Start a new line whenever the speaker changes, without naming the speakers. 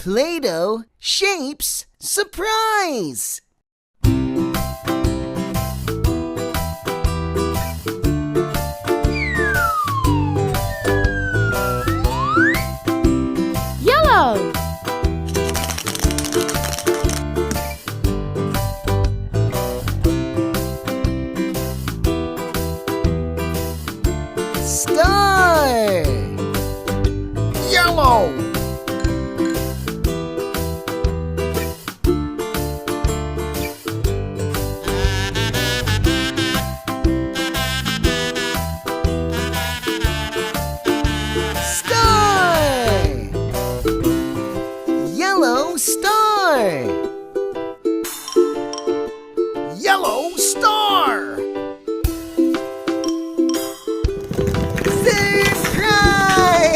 Play-Doh shapes surprise.
Yellow.
Star. Yellow. Star. Yellow star. Yellow star. Surprise!